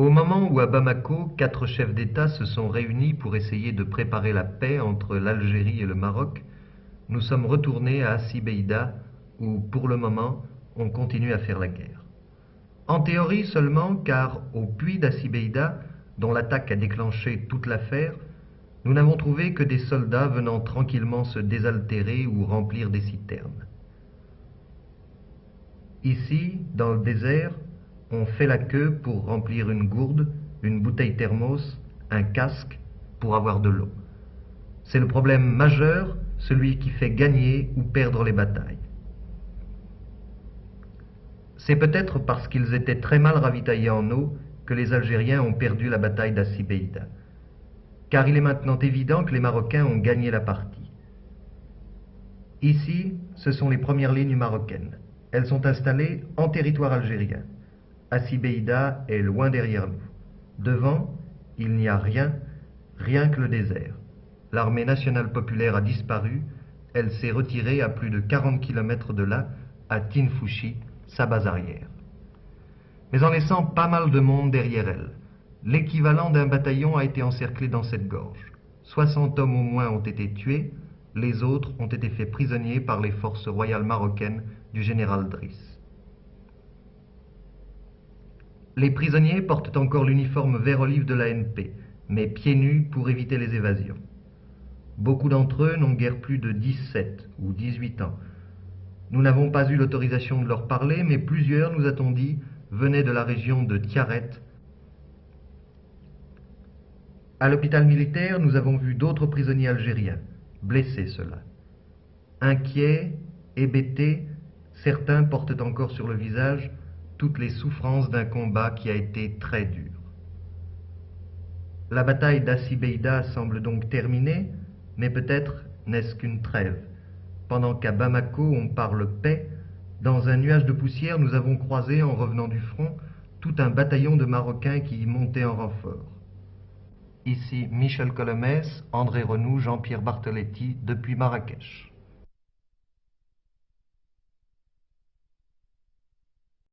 Au moment où à Bamako, 4 chefs d'État se sont réunis pour essayer de préparer la paix entre l'Algérie et le Maroc, nous sommes retournés à Assi-Beïda où, pour le moment, on continue à faire la guerre. En théorie seulement, car au puits d'Assi-Beïda, dont l'attaque a déclenché toute l'affaire, nous n'avons trouvé que des soldats venant tranquillement se désaltérer ou remplir des citernes. Ici, dans le désert, on fait la queue pour remplir une gourde, une bouteille thermos, un casque, pour avoir de l'eau. C'est le problème majeur, celui qui fait gagner ou perdre les batailles. C'est peut-être parce qu'ils étaient très mal ravitaillés en eau que les Algériens ont perdu la bataille d'Assi-Beïda. Car il est maintenant évident que les Marocains ont gagné la partie. Ici, ce sont les premières lignes marocaines. Elles sont installées en territoire algérien. Assi-Beïda est loin derrière nous. Devant, il n'y a rien, rien que le désert. L'armée nationale populaire a disparu, elle s'est retirée à plus de 40 km de là, à Tinfouchi, sa base arrière. Mais en laissant pas mal de monde derrière elle. L'équivalent d'un bataillon a été encerclé dans cette gorge. 60 hommes au moins ont été tués, les autres ont été faits prisonniers par les forces royales marocaines du général Driss. Les prisonniers portent encore l'uniforme vert olive de l'ANP, mais pieds nus pour éviter les évasions. Beaucoup d'entre eux n'ont guère plus de 17 ou 18 ans. Nous n'avons pas eu l'autorisation de leur parler, mais plusieurs, nous a-t-on dit, venaient de la région de Tiaret. À l'hôpital militaire, nous avons vu d'autres prisonniers algériens, blessés ceux-là. Inquiets, hébétés, certains portent encore sur le visage toutes les souffrances d'un combat qui a été très dur. La bataille d'Assi-Beïda semble donc terminée, mais peut-être n'est-ce qu'une trêve. Pendant qu'à Bamako on parle paix, dans un nuage de poussière nous avons croisé en revenant du front tout un bataillon de Marocains qui y montait en renfort. Ici Michel Colomès, André Renoux, Jean-Pierre Bartoletti, depuis Marrakech.